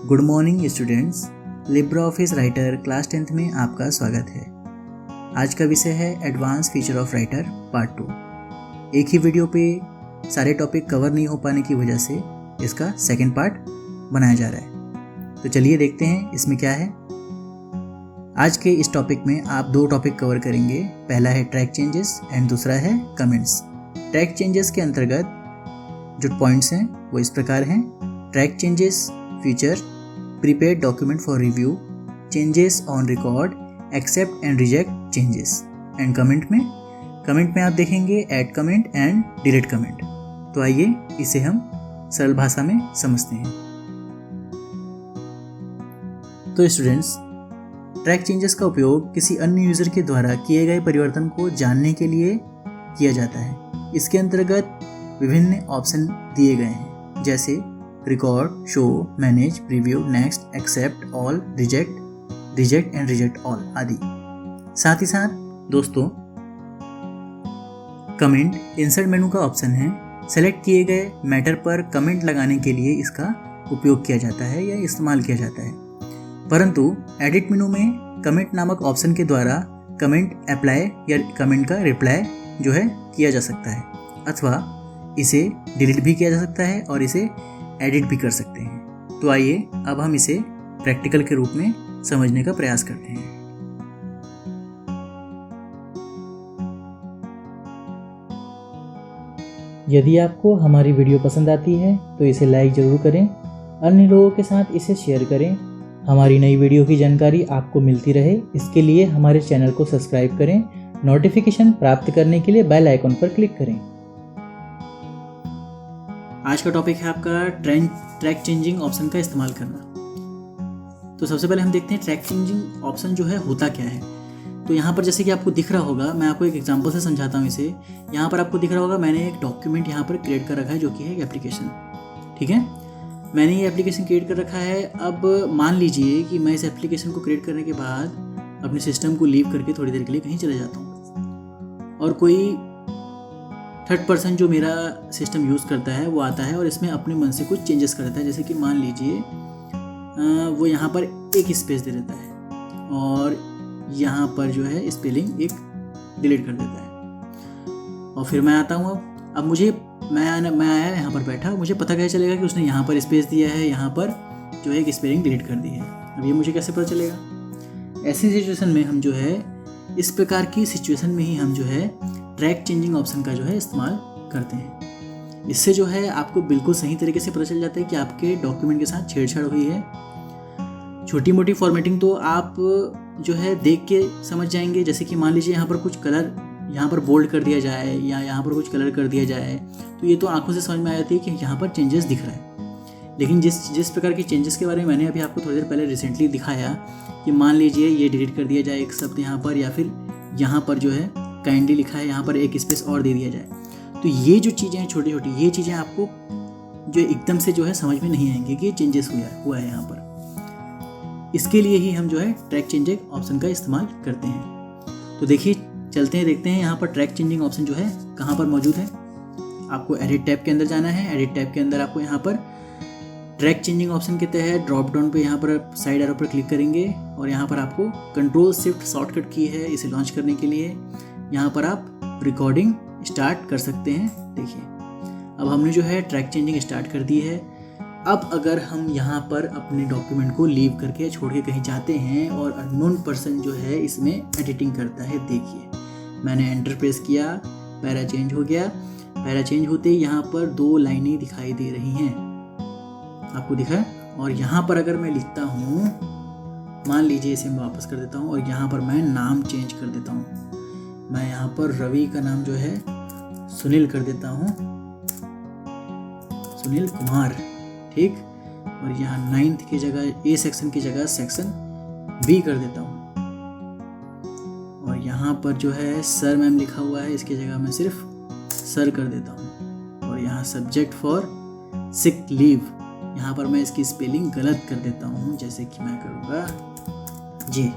Good morning students, Libre office writer class 10th में आपका स्वागत है। आज का विषय है advance feature of writer part 2। एक ही वीडियो पे सारे टॉपिक कवर नहीं हो पाने की वजह से इसका सेकंड पार्ट बनाया जा रहा है। तो चलिए देखते हैं इसमें क्या है। आज के इस टॉपिक में आप दो टॉपिक कवर करेंगे। पहला है ट्रैक चेंजेस एंड दूसरा है कमेंट्स। ट्रैक चेंजेस के अंतर्गत जो पॉइंट्स हैं वो इस प्रकार हैं। Track changes feature, prepare document for review, changes on record, accept and reject changes. And comment में आप देखेंगे add comment and delete comment. तो आइए इसे हम सरल भाषा में समझते हैं। तो स्टूडेंट्स, ट्रैक चेंजेस का उपयोग किसी अन्य यूज़र के द्वारा किए गए परिवर्तन को जानने के लिए किया जाता है। इसके अंतर्गत विभिन्न ऑप्शन दिए गए हैं, जैसे record, show, manage, preview, next, accept, all, reject and reject all आदि। साथ ही साथ दोस्तों, कमेंट इंसर्ट मेनू का ऑप्शन है। सेलेक्ट किए गए मैटर पर कमेंट लगाने के लिए इसका उपयोग किया जाता है या इस्तेमाल किया जाता है। परंतु एडिट मेनू में कमेंट नामक ऑप्शन के द्वारा कमेंट अप्लाई या कमेंट का रिप्लाई जो है किया जा सकता है, अथवा इसे डिलीट भी किया जा सकता है और इसे एडिट भी कर सकते हैं। तो आइए अब हम इसे प्रैक्टिकल के रूप में समझने का प्रयास करते हैं। यदि आपको हमारी वीडियो पसंद आती है तो इसे लाइक ज़रूर करें, अन्य लोगों के साथ इसे शेयर करें। हमारी नई वीडियो की जानकारी आपको मिलती रहे, इसके लिए हमारे चैनल को सब्सक्राइब करें। नोटिफिकेशन प्राप्त करने के लिए बेल आइकन पर क्लिक करें। आज का टॉपिक है आपका ट्रैक चेंजिंग ऑप्शन का इस्तेमाल करना। तो सबसे पहले हम देखते हैं ट्रैक चेंजिंग ऑप्शन जो है होता क्या है। तो यहाँ पर जैसे कि आपको दिख रहा होगा, मैं आपको एक एग्जांपल से समझाता हूँ इसे। यहाँ पर आपको दिख रहा होगा मैंने एक डॉक्यूमेंट यहाँ पर क्रिएट कर रखा है, जो कि है एप्लीकेशन। ठीक है, मैंने ये एप्लीकेशन क्रिएट कर रखा है। अब मान लीजिए कि मैं इस एप्लीकेशन को क्रिएट करने के बाद अपने सिस्टम को लीव करके थोड़ी देर के लिए कहीं चले जाता हूँ, और कोई थर्ड पर्सन जो मेरा सिस्टम यूज़ करता है वो आता है और इसमें अपने मन से कुछ चेंजेस कर देता है। जैसे कि मान लीजिए वो यहाँ पर एक स्पेस दे देता है और यहाँ पर जो है स्पेलिंग एक डिलीट कर देता है। और फिर मैं आता हूँ। अब मैं आया यहाँ पर बैठा, मुझे पता कैसे चलेगा कि उसने यहाँ पर स्पेस दिया है, यहाँ पर जो है एक स्पेलिंग डिलीट कर दी है। अब ये मुझे कैसे पता चलेगा? ऐसी सिचुएशन में हम जो है, इस प्रकार की सिचुएशन में ही हम जो है ट्रैक चेंजिंग ऑप्शन का जो है इस्तेमाल करते हैं। इससे जो है आपको बिल्कुल सही तरीके से पता चल जाता है कि आपके डॉक्यूमेंट के साथ छेड़छाड़ हुई है। छोटी मोटी फॉर्मेटिंग तो आप जो है देख के समझ जाएंगे। जैसे कि मान लीजिए यहाँ पर कुछ कलर यहाँ पर बोल्ड कर दिया जाए या यहाँ पर कुछ कलर कर दिया जाए, तो ये तो आंखों से समझ में आ जाती है कि यहाँ पर चेंजेस दिख रहा है। लेकिन जिस प्रकार के चेंजेस के बारे में मैंने अभी आपको थोड़ी देर पहले रिसेंटली दिखाया कि मान लीजिए ये डिलीट कर दिया जाए एक शब्द यहाँ पर, या फिर यहाँ पर जो है काइंडली लिखा है, यहाँ पर एक स्पेस और दे दिया जाए, तो ये जो चीज़ें हैं छोटी छोटी, ये चीज़ें आपको जो एकदम से जो है समझ में नहीं आएंगी कि ये चेंजेस हुआ है यहाँ पर। इसके लिए ही हम जो है ट्रैक चेंजिंग ऑप्शन का इस्तेमाल करते हैं। तो देखिए, चलते हैं देखते हैं यहाँ पर ट्रैक चेंजिंग ऑप्शन जो है कहाँ पर मौजूद है। आपको एडिट टैब के अंदर जाना है। एडिट टैब के अंदर आपको यहाँ पर ट्रैक चेंजिंग ऑप्शन के तहत ड्रॉप डाउन पे यहाँ पर साइड एरो पर क्लिक करेंगे और यहाँ पर आपको कंट्रोल शिफ्ट शॉर्टकट की है इसे लॉन्च करने के लिए। यहाँ पर आप रिकॉर्डिंग स्टार्ट कर सकते हैं। देखिए, अब हमने जो है ट्रैक चेंजिंग स्टार्ट कर दी है। अब अगर हम यहाँ पर अपने डॉक्यूमेंट को लीव करके छोड़ के कहीं जाते हैं और अननोन पर्सन जो है इसमें एडिटिंग करता है, देखिए मैंने एंटर प्रेस किया, पैरा चेंज हो गया। पैरा चेंज होते ही यहाँ पर दो लाइनें दिखाई दे रही हैं, आपको दिखा है। और यहाँ पर अगर मैं लिखता हूँ, मान लीजिए इसे मैं वापस कर देता हूँ और यहाँ पर मैं नाम चेंज कर देता हूँ। मैं यहाँ पर रवि का नाम जो है सुनील कर देता हूँ, सुनील कुमार। ठीक, और यहाँ 9th की जगह ए सेक्शन की जगह सेक्शन बी कर देता हूँ। और यहाँ पर जो है सर मैम लिखा हुआ है, इसकी जगह मैं सिर्फ सर कर देता हूँ। और यहाँ सब्जेक्ट फॉर सिक लीव, यहाँ पर मैं इसकी स्पेलिंग गलत कर देता हूँ, जैसे कि मैं करूँगा जी।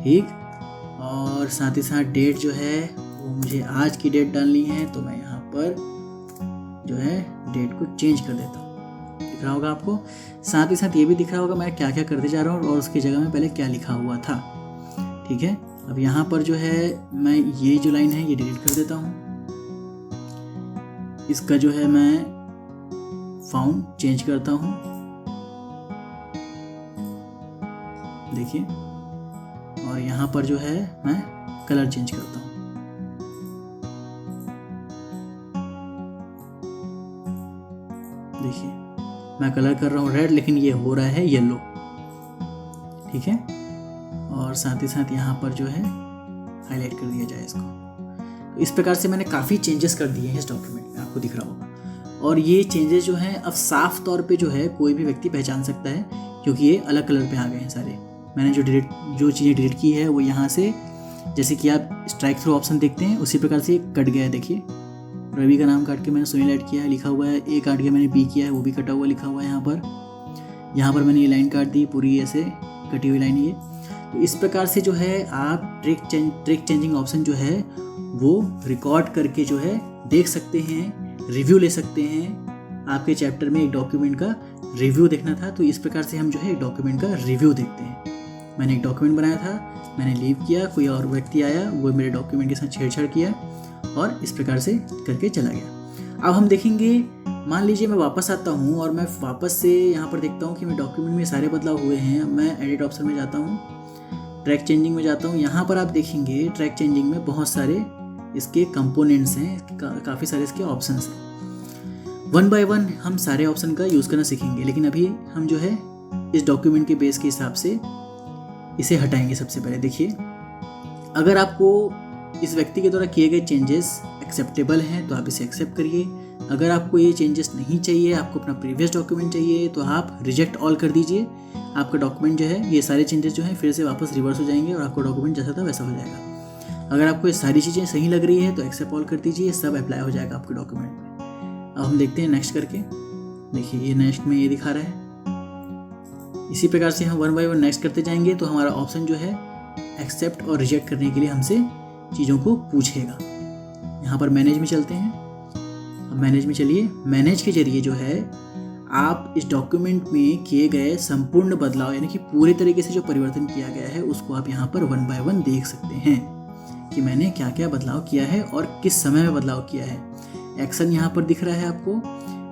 ठीक, और साथ ही साथ डेट जो है वो मुझे आज की डेट डालनी है, तो मैं यहाँ पर जो है डेट को चेंज कर देता हूँ। दिख रहा होगा आपको। साथ ही साथ ये भी दिख रहा होगा मैं क्या क्या करते जा रहा हूँ और उसकी जगह में पहले क्या लिखा हुआ था। ठीक है, अब यहाँ पर जो है मैं ये जो लाइन है ये डिलीट कर देता हूँ। इसका जो है मैं फाउंड चेंज करता हूँ, देखिए, और यहाँ पर जो है मैं कलर चेंज करता हूँ। देखिए मैं कलर कर रहा हूँ रेड, लेकिन ये हो रहा है येलो। ठीक है, और साथ ही साथ यहाँ पर जो है हाईलाइट कर दिया जाए इसको। तो इस प्रकार से मैंने काफ़ी चेंजेस कर दिए हैं इस डॉक्यूमेंट में, आपको दिख रहा होगा। और ये चेंजेस जो हैं अब साफ तौर पे जो है कोई भी व्यक्ति पहचान सकता है, क्योंकि ये अलग कलर पे आ गए हैं सारे। मैंने जो चीज़ें डिलीट की है वो यहाँ से, जैसे कि आप स्ट्राइक थ्रू ऑप्शन देखते हैं उसी प्रकार से कट गया है। देखिए रवि का नाम काट के मैंने सुनील ऐड किया है, लिखा हुआ है। ए काट के मैंने बी किया है, वो भी कटा हुआ लिखा हुआ है यहाँ पर मैंने ये लाइन काट दी, पूरी ऐसे कटी हुई लाइन ये। तो इस प्रकार से जो है आप ट्रैक चेंजिंग ऑप्शन जो है वो रिकॉर्ड करके जो है देख सकते हैं, रिव्यू ले सकते हैं। आपके चैप्टर में एक डॉक्यूमेंट का रिव्यू देखना था, तो इस प्रकार से हम जो है एक डॉक्यूमेंट का रिव्यू देखते हैं। मैंने एक डॉक्यूमेंट बनाया था, मैंने लीव किया, कोई और व्यक्ति आया, वो मेरे डॉक्यूमेंट के साथ छेड़छाड़ किया और इस प्रकार से करके चला गया। अब हम देखेंगे, मान लीजिए मैं वापस आता हूँ और मैं वापस से यहाँ पर देखता हूँ कि मेरे डॉक्यूमेंट में सारे बदलाव हुए हैं। मैं एडिट ऑप्शन में जाता हूँ, ट्रैक चेंजिंग में जाता हूँ। यहाँ पर आप देखेंगे ट्रैक चेंजिंग में बहुत सारे इसके कंपोनेंट्स हैं, काफ़ी सारे इसके ऑप्शंस हैं। वन बाय वन हम सारे ऑप्शन का यूज़ करना सीखेंगे, लेकिन अभी हम जो है इस डॉक्यूमेंट के बेस के हिसाब से इसे हटाएंगे। सबसे पहले देखिए, अगर आपको इस व्यक्ति के द्वारा किए गए चेंजेस एक्सेप्टेबल हैं तो आप इसे एक्सेप्ट करिए। अगर आपको ये चेंजेस नहीं चाहिए, आपको अपना प्रीवियस डॉक्यूमेंट चाहिए, तो आप रिजेक्ट ऑल कर दीजिए। आपका डॉक्यूमेंट जो है, ये सारे चेंजेस जो हैं फिर से वापस रिवर्स हो जाएंगे और आपका डॉक्यूमेंट जैसा था वैसा हो जाएगा। अगर आपको ये सारी चीज़ें सही लग रही है तो एक्सेप्ट ऑल कर दीजिए, सब अप्लाई हो जाएगा आपके डॉक्यूमेंट में। अब हम देखते हैं नेक्स्ट करके। देखिए ये नेक्स्ट में ये दिखा रहा है। इसी प्रकार से हम वन बाय वन नेक्स्ट करते जाएंगे तो हमारा ऑप्शन जो है एक्सेप्ट और रिजेक्ट करने के लिए हमसे चीज़ों को पूछेगा। यहाँ पर मैनेज में चलते हैं। अब मैनेज में चलिए, मैनेज के जरिए जो है आप इस डॉक्यूमेंट में किए गए संपूर्ण बदलाव, यानी कि पूरे तरीके से जो परिवर्तन किया गया है उसको आप यहाँ पर वन बाय वन देख सकते हैं कि मैंने क्या क्या बदलाव किया है और किस समय में बदलाव किया है। एक्शन यहाँ पर दिख रहा है आपको,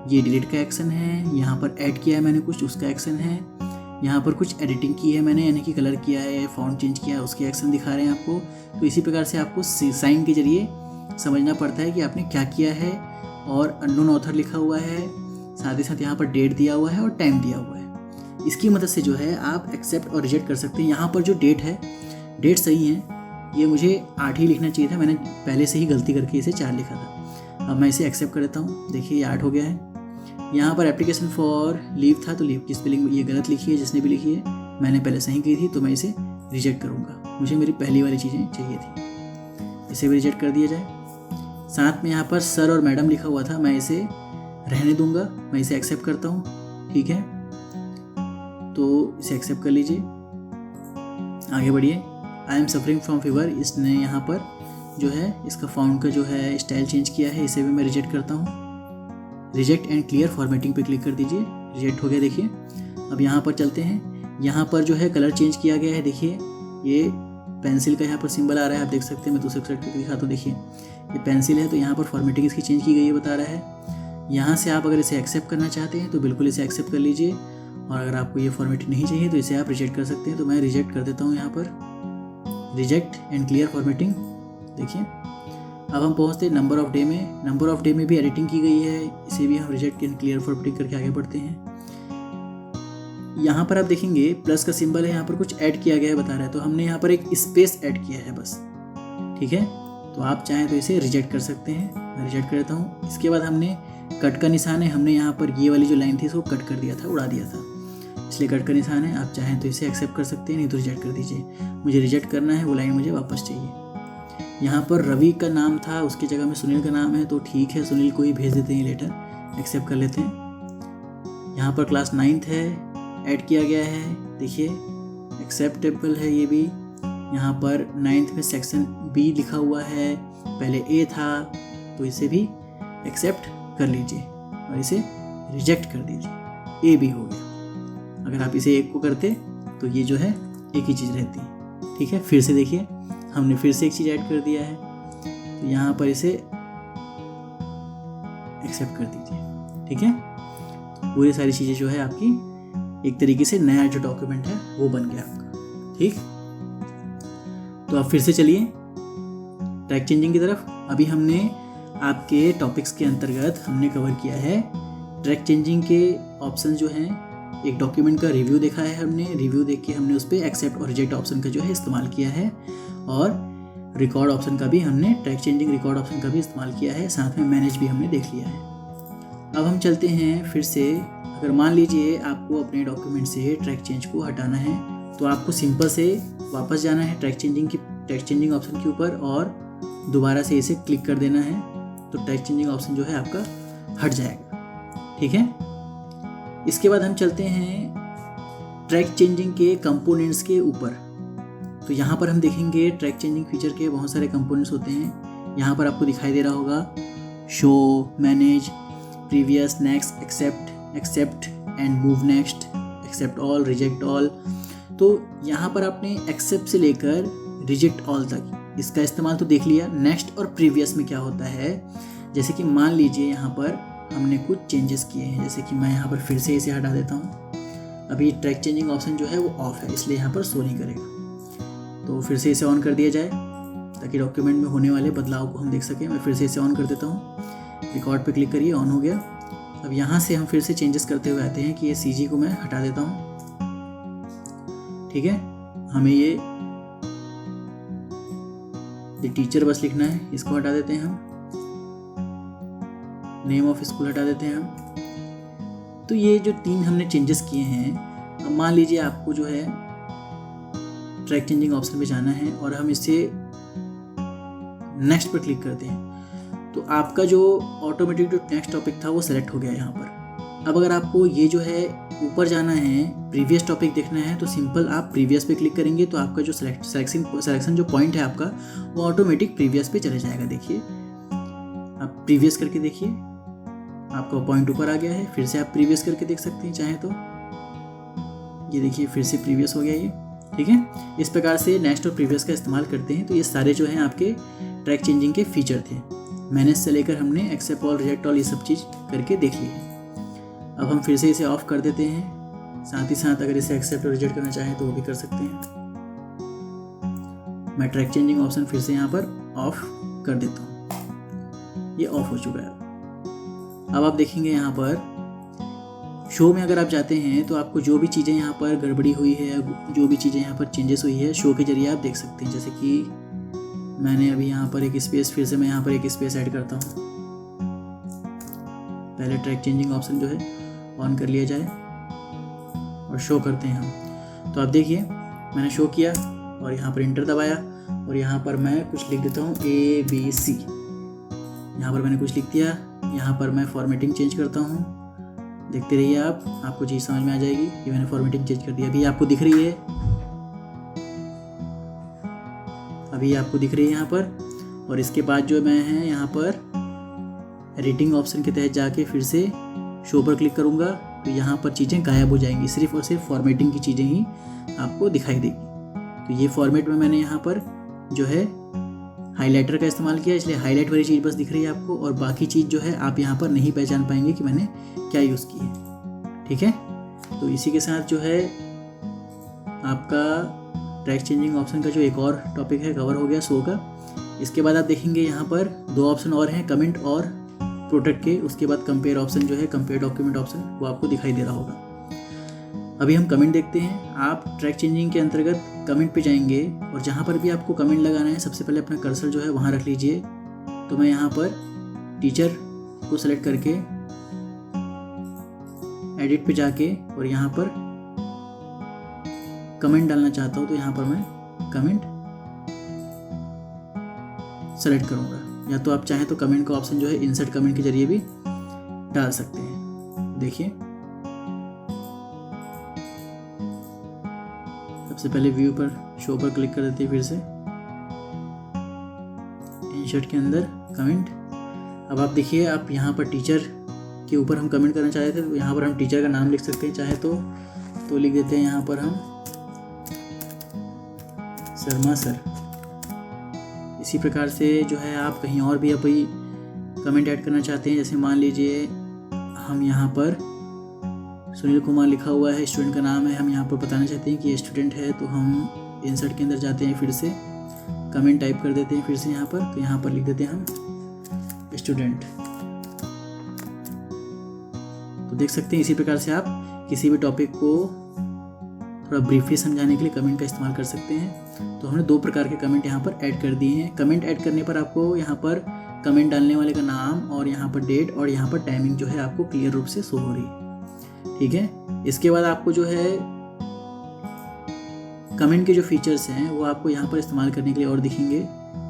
ये डिलीट का एक्शन है। यहाँ पर ऐड किया है मैंने कुछ, उसका एक्शन है। यहाँ पर कुछ एडिटिंग की है मैंने, यानी कि कलर किया है, फॉन्ट चेंज किया है, उसके एक्शन दिखा रहे हैं आपको। तो इसी प्रकार से आपको साइन के जरिए समझना पड़ता है कि आपने क्या किया है। और अननोन ऑथर लिखा हुआ है, साथ ही साथ यहाँ पर डेट दिया हुआ है और टाइम दिया हुआ है। इसकी मदद से जो है आप एक्सेप्ट और रिजेक्ट कर सकते हैं। यहाँ पर जो डेट है, डेट सही है, ये मुझे 8 ही लिखना चाहिए था, मैंने पहले से ही गलती करके इसे 4 लिखा था। अब मैं इसे एक्सेप्ट कर देता हूँ। देखिए ये 8 हो गया है। यहाँ पर एप्लीकेशन फॉर लीव था, तो लीव की स्पेलिंग ये गलत लिखी है जिसने भी लिखी है, मैंने पहले सही की थी, तो मैं इसे रिजेक्ट करूँगा। मुझे मेरी पहली वाली चीज़ें चाहिए थी, इसे भी रिजेक्ट कर दिया जाए। साथ में यहाँ पर सर और मैडम लिखा हुआ था, मैं इसे रहने दूंगा, मैं इसे एक्सेप्ट करता हूँ। ठीक है, तो इसे एक्सेप्ट कर लीजिए, आगे बढ़िए। I am suffering from fever, इसने यहाँ पर जो है इसका फाउंड का जो है स्टाइल चेंज किया है, इसे भी मैं रिजेक्ट करता हूँ। रिजेक्ट एंड क्लियर फॉर्मेटिंग पे क्लिक कर दीजिए, रिजेक्ट हो गया। देखिए अब यहाँ पर चलते हैं, यहाँ पर जो है कलर चेंज किया गया है। देखिए ये पेंसिल का यहाँ पर सिंबल आ रहा है, आप देख सकते हैं। मैं दूसरे साइड पर दिखाता हूँ, देखिए ये पेंसिल है, तो यहाँ पर फॉर्मेटिंग इसकी चेंज की गई है बता रहा है। यहाँ से आप अगर इसे एक्सेप्ट करना चाहते हैं तो बिल्कुल इसे एक्सेप्ट कर लीजिए, और अगर आपको ये फॉर्मेटिंग नहीं चाहिए तो इसे आप रिजेक्ट कर सकते हैं। तो मैं रिजेक्ट कर देता हूँ यहाँ पर, रिजेक्ट एंड क्लियर फॉर्मेटिंग। देखिए अब हम पहुँचते हैं नंबर ऑफ डे में। नंबर ऑफ डे में भी एडिटिंग की गई है, इसे भी हम रिजेक्ट एंड क्लियर फॉर्मेटिंग करके आगे बढ़ते हैं। यहाँ पर आप देखेंगे प्लस का सिंबल है, यहाँ पर कुछ ऐड किया गया है बता रहा है, तो हमने यहाँ पर एक स्पेस ऐड किया है बस। ठीक है, तो आप चाहें तो इसे रिजेक्ट कर सकते हैं, मैं रिजेक्ट कर देता हूँ। इसके बाद हमने कट का निशान है, हमने यहाँ पर ये वाली जो लाइन थी इसको कट कर दिया था, उड़ा दिया था, इसलिए कट का निशान है। आप चाहें तो इसे एक्सेप्ट कर सकते हैं, नहीं तो रिजेक्ट कर दीजिए। मुझे रिजेक्ट करना है, वो लाइन मुझे वापस चाहिए। यहाँ पर रवि का नाम था, उसकी जगह में सुनील का नाम है, तो ठीक है सुनील को ही भेज देते हैं लेटर, एक्सेप्ट कर लेते हैं। यहाँ पर क्लास 9th है, ऐड किया गया है, देखिए एक्सेप्टेबल है ये भी। यहाँ पर 9th में सेक्शन बी लिखा हुआ है, पहले ए था, तो इसे भी एक्सेप्ट कर लीजिए और इसे रिजेक्ट कर दीजिए। ए भी हो गया। अगर आप इसे एक को करते तो ये जो है एक ही चीज़ रहती है। ठीक है, फिर से देखिए हमने फिर से एक चीज़ ऐड कर दिया है, तो यहाँ पर इसे एक्सेप्ट कर दीजिए। ठीक है, पूरी सारी चीज़ें जो है आपकी एक तरीके से नया जो डॉक्यूमेंट है वो बन गया आपका। ठीक, तो आप फिर से चलिए ट्रैक चेंजिंग की तरफ। अभी हमने आपके टॉपिक्स के अंतर्गत हमने कवर किया है ट्रैक चेंजिंग के ऑप्शन जो हैं। एक डॉक्यूमेंट का रिव्यू देखा है हमने, रिव्यू देख के हमने उस पर एक्सेप्ट और रिजेक्ट ऑप्शन का जो है इस्तेमाल किया है, और रिकॉर्ड ऑप्शन का भी हमने ट्रैक चेंजिंग रिकॉर्ड ऑप्शन का भी इस्तेमाल किया है, साथ में मैनेज भी हमने देख लिया है। अब हम चलते हैं फिर से। अगर मान लीजिए आपको अपने डॉक्यूमेंट से ट्रैक चेंज को हटाना है, तो आपको सिंपल से वापस जाना है ट्रैक चेंजिंग ऑप्शन के ऊपर और दोबारा से इसे क्लिक कर देना है, तो ट्रैक चेंजिंग ऑप्शन जो है आपका हट जाएगा। ठीक है, इसके बाद हम चलते हैं ट्रैक चेंजिंग के कंपोनेंट्स के ऊपर। तो यहाँ पर हम देखेंगे ट्रैक चेंजिंग फीचर के बहुत सारे कंपोनेंट्स होते हैं। यहाँ पर आपको दिखाई दे रहा होगा show, manage, previous, next, accept and move next, accept all, reject all. तो यहाँ पर आपने एक्सेप्ट से लेकर रिजेक्ट ऑल तक इसका इस्तेमाल तो देख लिया। नेक्स्ट और प्रीवियस में क्या होता है, जैसे कि मान लीजिए यहाँ पर हमने कुछ चेंजेस किए हैं, जैसे कि मैं यहाँ पर फिर से इसे हटा देता हूँ। अभी ट्रैक चेंजिंग ऑप्शन जो है वो ऑफ है, इसलिए यहाँ पर शो नहीं करेगा। तो फिर से इसे ऑन कर दिया जाए ताकि डॉक्यूमेंट में होने वाले बदलाव को हम देख सकें। मैं फिर से इसे ऑन कर देता हूँ, रिकॉर्ड पे क्लिक करिए, ऑन हो गया। अब यहाँ से हम फिर से चेंजेस करते हुए आते हैं कि ये CG को मैं हटा देता हूँ। ठीक है, हमें ये टीचर बस लिखना है, इसको हटा देते हैं हम। नेम ऑफ स्कूल हटा देते हैं हम। तो ये जो 3 हमने चेंजेस किए हैं, अब मान लीजिए आपको जो है ट्रैक चेंजिंग ऑप्शन पे जाना है और हम इसे नेक्स्ट पर क्लिक करते हैं, तो आपका जो ऑटोमेटिक जो नेक्स्ट टॉपिक था वो सेलेक्ट हो गया यहाँ पर। अब अगर आपको ये जो है ऊपर जाना है, प्रीवियस टॉपिक देखना है, तो सिंपल आप प्रीवियस पे क्लिक करेंगे तो आपका जो सिलेक्शन जो पॉइंट है आपका वो ऑटोमेटिक प्रीवियस पे चले जाएगा। देखिए, आप प्रीवियस करके देखिए, आपका पॉइंट ऊपर आ गया है। फिर से आप प्रीवियस करके देख सकते हैं चाहे तो, ये देखिए फिर से प्रीवियस हो गया ये। ठीक है, इस प्रकार से नेक्स्ट और प्रीवियस का इस्तेमाल करते हैं। तो ये सारे जो हैं आपके ट्रैक चेंजिंग के फीचर थे। मैनेज से लेकर हमने एक्सेप्ट ऑल, रिजेक्ट ऑल, ये सब चीज़ करके देख ली है। अब हम फिर से इसे ऑफ कर देते हैं। साथ ही साथ अगर इसे एक्सेप्ट और रिजेक्ट करना चाहें तो वो भी कर सकते हैं। मैं ट्रैक चेंजिंग ऑप्शन फिर से यहाँ पर ऑफ कर देता हूँ, ये ऑफ हो चुका है। अब आप देखेंगे यहाँ पर शो में अगर आप जाते हैं तो आपको जो भी चीज़ें यहाँ पर गड़बड़ी हुई है, जो भी चीज़ें यहाँ पर चेंजेस हुई है, शो के जरिए आप देख सकते हैं। जैसे कि मैंने अभी यहाँ पर एक स्पेस, फिर से मैं यहाँ पर एक स्पेस ऐड करता हूँ। पहले ट्रैक चेंजिंग ऑप्शन जो है ऑन कर लिया जाए और शो करते हैं हम। तो आप देखिए मैंने शो किया और यहाँ पर इंटर दबाया और यहाँ पर मैं कुछ लिख देता हूँ ABC। यहाँ पर मैंने कुछ लिख दिया। यहाँ पर मैं फॉर्मेटिंग चेंज करता हूँ, देखते रहिए आप, आपको चीज़ समझ में आ जाएगी कि मैंने फॉर्मेटिंग चेंज कर दिया। अभी आपको दिख रही है, अभी आपको दिख रही है यहाँ पर। और इसके बाद जो मैं है यहाँ पर एडिटिंग ऑप्शन के तहत जाके फिर से शो पर क्लिक करूँगा तो यहाँ पर चीज़ें गायब हो जाएंगी, सिर्फ और सिर्फ फॉर्मेटिंग की चीज़ें ही आपको दिखाई देगी। तो ये फॉर्मेट में मैंने यहाँ पर जो है हाइलाइटर का इस्तेमाल किया, इसलिए हाईलाइट वाली चीज़ बस दिख रही है आपको, और बाकी चीज़ जो है आप यहाँ पर नहीं पहचान पाएंगे कि मैंने क्या यूज़ की है। ठीक है, तो इसी के साथ जो है आपका ट्रैक चेंजिंग ऑप्शन का जो एक और टॉपिक है कवर हो गया शो का। इसके बाद आप देखेंगे यहाँ पर 2 ऑप्शन और हैं, कमेंट और प्रोटेक्ट के। उसके बाद कंपेयर ऑप्शन जो है, कंपेयर डॉक्यूमेंट ऑप्शन, वो आपको दिखाई दे रहा होगा। अभी हम कमेंट देखते हैं। आप ट्रैक चेंजिंग के अंतर्गत कमेंट पे जाएंगे और जहाँ पर भी आपको कमेंट लगाना है सबसे पहले अपना कर्सर जो है वहाँ रख लीजिए। तो मैं यहाँ पर टीचर को सेलेक्ट करके एडिट पे जाके और यहाँ पर कमेंट डालना चाहता हूँ, तो यहाँ पर मैं कमेंट सेलेक्ट करूँगा। या तो आप चाहें तो कमेंट का ऑप्शन जो है इंसर्ट कमेंट के जरिए भी डाल सकते हैं। देखिए सबसे पहले व्यू पर, शो पर क्लिक कर देते हैं, फिर से इंसर्ट के अंदर कमेंट। अब आप देखिए, आप यहाँ पर टीचर के ऊपर हम कमेंट करना चाहते थे तो यहाँ पर हम टीचर का नाम लिख सकते हैं, चाहे तो लिख देते हैं यहाँ पर हम शर्मा सर। इसी प्रकार से जो है आप कहीं और भी कोई कमेंट ऐड करना चाहते हैं, जैसे मान लीजिए हम यहाँ पर सुनील कुमार लिखा हुआ है, स्टूडेंट का नाम है, हम यहाँ पर बताना चाहते हैं कि ये स्टूडेंट है, तो हम इंसर्ट के अंदर जाते हैं, फिर से कमेंट टाइप कर देते हैं फिर से यहाँ पर, तो यहाँ पर लिख देते हैं हम स्टूडेंट। तो देख सकते हैं इसी प्रकार से आप किसी भी टॉपिक को थोड़ा ब्रीफली समझाने के लिए कमेंट का इस्तेमाल कर सकते हैं। तो हमने 2 प्रकार के कमेंट यहाँ पर ऐड कर दिए हैं। कमेंट ऐड करने पर आपको यहाँ पर कमेंट डालने वाले का नाम और यहाँ पर डेट और यहाँ पर टाइमिंग जो है आपको क्लियर रूप से शो हो रही है, ठीक है। इसके बाद आपको जो है कमेंट के जो फीचर्स हैं वो आपको यहाँ पर इस्तेमाल करने के लिए और दिखेंगे।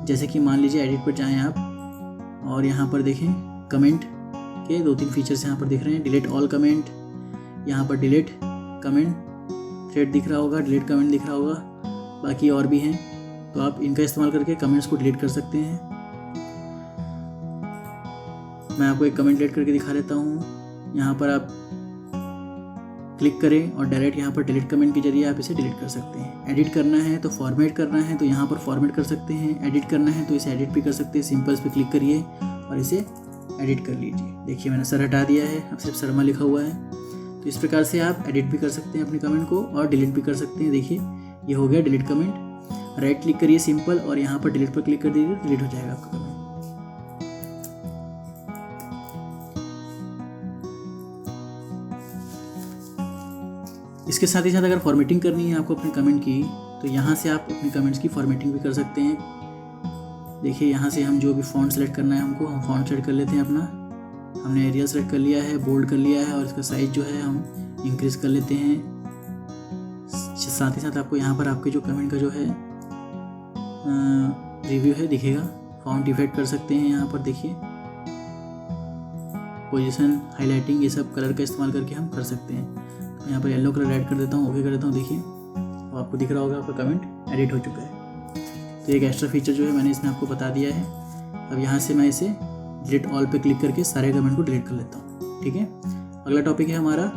जैसे कि मान लीजिए एडिट पर जाएँ आप और यहाँ पर देखें कमेंट के 2-3 फीचर्स यहाँ पर दिख रहे हैं। डिलीट ऑल कमेंट, यहाँ पर डिलीट कमेंट थ्रेड दिख रहा होगा, डिलीट कमेंट दिख रहा होगा, बाकी और भी हैं। तो आप इनका इस्तेमाल करके कमेंट्स को डिलीट कर सकते हैं। मैं आपको एक कमेंट डिलीट करके दिखा देता हूँ। यहाँ पर आप क्लिक करें और डायरेक्ट यहाँ पर डिलीट कमेंट के जरिए आप इसे डिलीट कर सकते हैं। एडिट करना है तो फॉर्मेट करना है तो यहाँ पर फॉर्मेट कर सकते हैं, एडिट करना है तो इसे एडिट भी कर सकते हैं। सिंपल्स पे क्लिक करिए और इसे एडिट कर लीजिए। देखिए मैंने सर हटा दिया है, अब सिर्फ शर्मा लिखा हुआ है। तो इस प्रकार से आप एडिट भी कर सकते हैं अपने कमेंट को और डिलीट भी कर सकते हैं। देखिए ये हो गया डिलीट कमेंट। राइट क्लिक करिए सिंपल और यहाँ पर डिलीट पर क्लिक कर दीजिए, डिलीट हो जाएगा आपका कमेंट। इसके साथ ही साथ अगर फॉर्मेटिंग करनी है आपको अपने कमेंट की, तो यहाँ से आप अपने कमेंट्स की फॉर्मेटिंग भी कर सकते हैं। देखिए यहाँ से हम जो भी फ़ॉन्ट सेलेक्ट करना है हमको, हम फ़ॉन्ट सेलेक्ट कर लेते हैं अपना। हमने एरियल सेलेक्ट कर लिया है, बोल्ड कर लिया है और इसका साइज़ जो है हम इंक्रीज़ कर लेते हैं। साथ ही साथ आपको यहाँ पर आपके जो कमेंट का जो है रिव्यू है दिखेगा। फ़ॉन्ट इफेक्ट कर सकते हैं यहाँ पर, देखिए पोजीशन, हाईलाइटिंग, ये सब कलर का इस्तेमाल करके हम कर सकते हैं। तो यहाँ पर येलो कलर ऐड कर देता हूँ, ओके कर देता हूँ। देखिए तो आपको दिख रहा होगा आपका कमेंट एडिट हो चुका है। तो एक एक्स्ट्रा फीचर जो है मैंने इसमें आपको बता दिया है। अब यहाँ से मैं इसे डिलीट ऑल पे क्लिक करके सारे कमेंट को डिलीट कर लेता हूँ, ठीक है। अगला टॉपिक है हमारा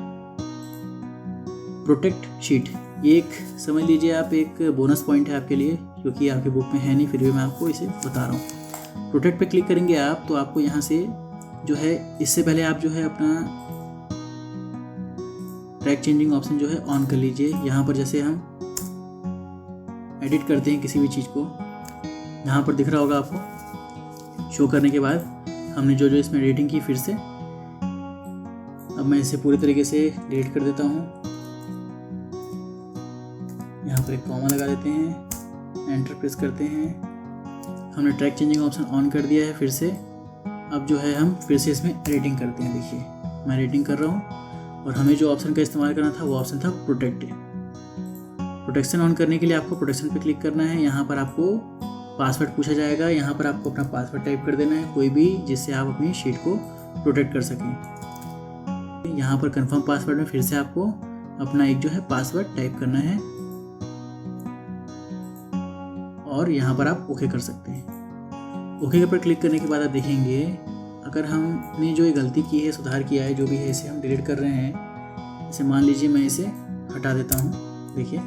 प्रोटेक्ट शीट। ये एक समझ लीजिए आप एक बोनस पॉइंट है आपके लिए, क्योंकि आपके बुक में है नहीं, फिर भी मैं आपको इसे बता रहा हूँ। प्रोटेक्ट पे क्लिक करेंगे आप तो आपको यहाँ से जो है, इससे पहले आप जो है अपना ट्रैक चेंजिंग ऑप्शन जो है ऑन कर लीजिए। यहाँ पर जैसे हम एडिट करते हैं किसी भी चीज़ को, यहाँ पर दिख रहा होगा आपको। शो करने के बाद हमने जो इसमें एडिटिंग की फिर से, अब मैं इसे पूरी तरीके से डिलीट कर देता हूँ। यहाँ पर एक कॉमा लगा देते हैं, एंटर प्रेस करते हैं। हमने ट्रैक चेंजिंग ऑप्शन ऑन कर दिया है फिर से। अब जो है हम फिर से इसमें एडिटिंग करते हैं। देखिए मैं एडिटिंग कर रहा हूँ और हमें जो ऑप्शन का इस्तेमाल करना था वो ऑप्शन था प्रोटेक्ट। प्रोटेक्शन ऑन करने के लिए आपको प्रोटेक्शन पे क्लिक करना है। यहाँ पर आपको पासवर्ड पूछा जाएगा, यहाँ पर आपको अपना पासवर्ड टाइप कर देना है, कोई भी, जिससे आप अपनी शीट को प्रोटेक्ट कर सकें। यहाँ पर कंफर्म पासवर्ड में फिर से आपको अपना एक जो है पासवर्ड टाइप करना है और यहाँ पर आप ओके कर सकते हैं। ओके पर क्लिक करने के बाद आप देखेंगे अगर हमने जो ये गलती की है, सुधार किया है, जो भी है, इसे हम डिलीट कर रहे हैं। जैसे मान लीजिए मैं इसे हटा देता हूँ। देखिए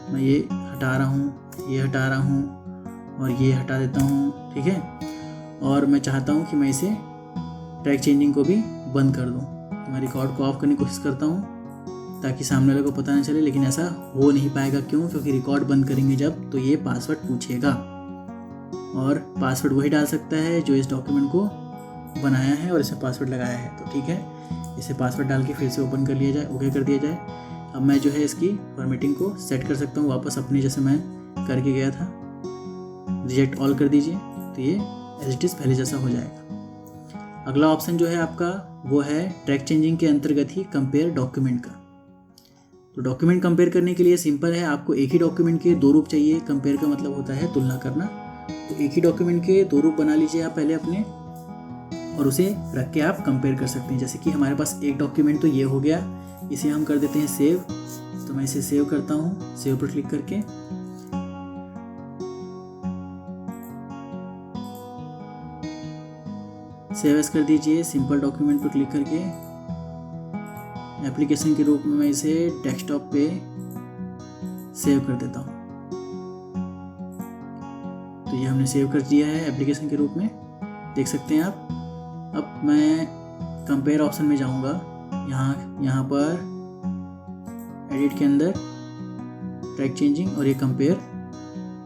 मैं ये हटा रहा हूँ, ये हटा रहा हूँ और ये हटा देता हूँ, ठीक है। और मैं चाहता हूँ कि मैं इसे ट्रैक चेंजिंग को भी बंद कर दूँ, तो मैं रिकॉर्ड को ऑफ करने की कोशिश करता हूँ ताकि सामने वाले को पता नहीं चले, लेकिन ऐसा हो नहीं पाएगा। क्यों? क्योंकि रिकॉर्ड बंद करेंगे जब तो ये पासवर्ड पूछेगा और पासवर्ड वही डाल सकता है जो इस डॉक्यूमेंट को बनाया है और इसमें पासवर्ड लगाया है। तो ठीक है, इसे पासवर्ड डाल के फिर से ओपन कर लिया जाए, ओके कर दिया जाए। अब मैं जो है इसकी फॉर्मेटिंग को सेट कर सकता हूँ वापस अपने जैसे मैं करके गया था। रिजेक्ट ऑल कर दीजिए तो ये एज इट इज़ पहले जैसा हो जाएगा। अगला ऑप्शन जो है आपका वो है ट्रैक चेंजिंग के अंतर्गत ही कंपेयर डॉक्यूमेंट का। तो डॉक्यूमेंट कंपेयर करने के लिए सिंपल है, आपको एक ही डॉक्यूमेंट के 2 रूप चाहिए। कंपेयर का मतलब होता है तुलना करना। तो एक ही डॉक्यूमेंट के 2 रूप बना लीजिए आप पहले अपने, और उसे रख के आप कंपेयर कर सकते हैं। जैसे कि हमारे पास एक डॉक्यूमेंट तो ये हो गया, इसे हम कर देते हैं सेव। तो मैं इसे सेव करता हूँ, सेव पर क्लिक करके। सेव एज कर दीजिए। सिंपल डॉक्यूमेंट पर क्लिक करके एप्लीकेशन के रूप में मैं इसे डेस्कटॉप पे सेव कर देता हूँ। तो ये हमने सेव कर दिया है एप्लीकेशन के रूप में, देख सकते हैं आप। अब मैं कंपेयर ऑप्शन में जाऊँगा, यहाँ पर एडिट के अंदर ट्रैक चेंजिंग और ये कंपेयर,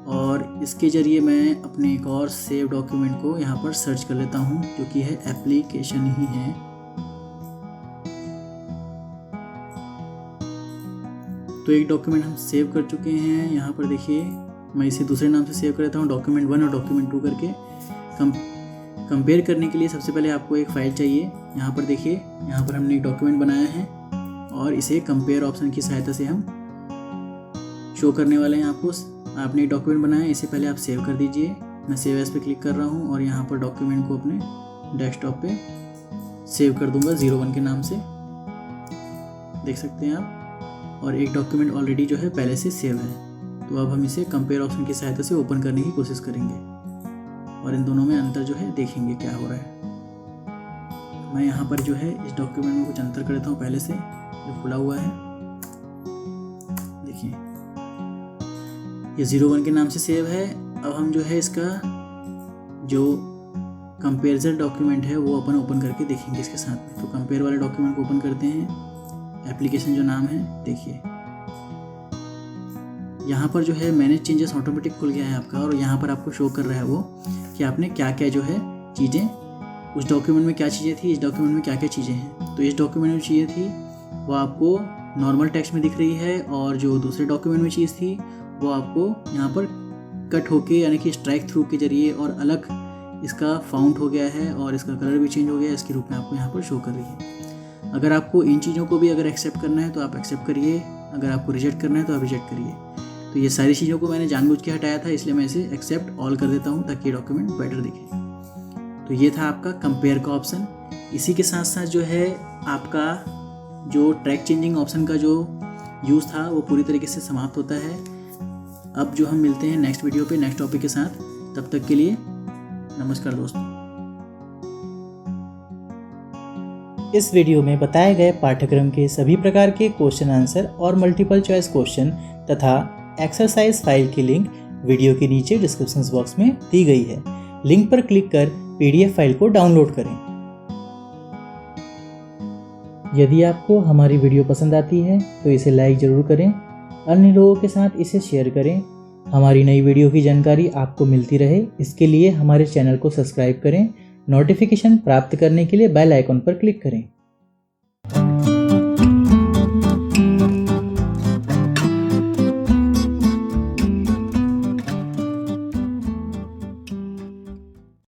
और इसके ज़रिए मैं अपने एक और सेव डॉक्यूमेंट को यहाँ पर सर्च कर लेता हूँ, जो कि है एप्लीकेशन ही है। तो एक डॉक्यूमेंट हम सेव कर चुके हैं। यहाँ पर देखिए मैं इसे दूसरे नाम से सेव कर लेता हूँ, डॉक्यूमेंट 1 और डॉक्यूमेंट 2 करके। कंपेयर करने के लिए सबसे पहले आपको एक फ़ाइल चाहिए। यहाँ पर देखिए, यहाँ पर हमने एक डॉक्यूमेंट बनाया है और इसे कंपेयर ऑप्शन की सहायता से हम शो करने वाले हैं आपको। आपने एक डॉक्यूमेंट बनाया है, इसे पहले आप सेव कर दीजिए। मैं सेव एज पे क्लिक कर रहा हूँ और यहाँ पर डॉक्यूमेंट को अपने डेस्कटॉप पे सेव कर दूंगा 01 के नाम से, देख सकते हैं आप। और एक डॉक्यूमेंट ऑलरेडी जो है पहले से सेव है। तो अब हम इसे कंपेयर ऑप्शन की सहायता से ओपन करने की कोशिश करेंगे और इन दोनों में अंतर जो है देखेंगे क्या हो रहा है। मैं यहाँ पर जो है इस डॉक्यूमेंट में कुछ अंतर कर देता हूँ पहले से, जो खुला हुआ है। देखिए ये 01 के नाम से सेव है। अब हम जो है इसका जो कंपेरिजन डॉक्यूमेंट है वो अपन ओपन करके देखेंगे इसके साथ में। तो कंपेयर वाले डॉक्यूमेंट को ओपन करते हैं, एप्लीकेशन जो नाम है देखिए, यहाँ पर जो है मैनेज चेंजेस ऑटोमेटिक खुल गया है आपका, और यहाँ पर आपको शो कर रहा है वो कि आपने क्या क्या जो है चीज़ें, उस डॉक्यूमेंट में क्या चीज़ें थी, इस डॉक्यूमेंट में क्या क्या चीज़ें हैं। तो इस डॉक्यूमेंट में चीज़ें थी वो आपको नॉर्मल टेक्स्ट में दिख रही है, और जो दूसरे डॉक्यूमेंट में चीज़ थी वो आपको यहाँ पर कट होके, यानी कि स्ट्राइक थ्रू के जरिए और अलग इसका फाउंट हो गया है और इसका कलर भी चेंज हो गया है, इसके रूप में आपको यहाँ पर शो कर रही है। अगर आपको इन चीज़ों को भी अगर एक्सेप्ट करना है तो आप एक्सेप्ट करिए, अगर आपको रिजेक्ट करना है तो आप रिजेक्ट करिए। तो ये सारी चीज़ों को मैंने जानबूझ के हटाया था, इसलिए मैं इसे एक्सेप्ट ऑल कर देता हूँ ताकि ये डॉक्यूमेंट बेटर दिखे। तो ये था आपका कंपेयर का ऑप्शन। इसी के साथ साथ जो है आपका जो ट्रैक चेंजिंग ऑप्शन का जो यूज़ था वो पूरी तरीके से समाप्त होता है। अब जो हम मिलते हैं नेक्स्ट वीडियो पे नेक्स्ट टॉपिक के साथ, तब तक के लिए नमस्कार दोस्तों। इस वीडियो में बताए गए पाठ्यक्रम के सभी प्रकार के क्वेश्चन आंसर और मल्टीपल चॉइस क्वेश्चन तथा एक्सरसाइज फाइल की लिंक वीडियो के नीचे डिस्क्रिप्शन बॉक्स में दी गई है। लिंक पर क्लिक कर PDF फाइल को डाउनलोड करें। यदि आपको हमारी वीडियो पसंद आती है तो इसे लाइक ज़रूर करें, अन्य लोगों के साथ इसे शेयर करें। हमारी नई वीडियो की जानकारी आपको मिलती रहे, इसके लिए हमारे चैनल को सब्सक्राइब करें। नोटिफिकेशन प्राप्त करने के लिए बेल आइकन पर क्लिक करें।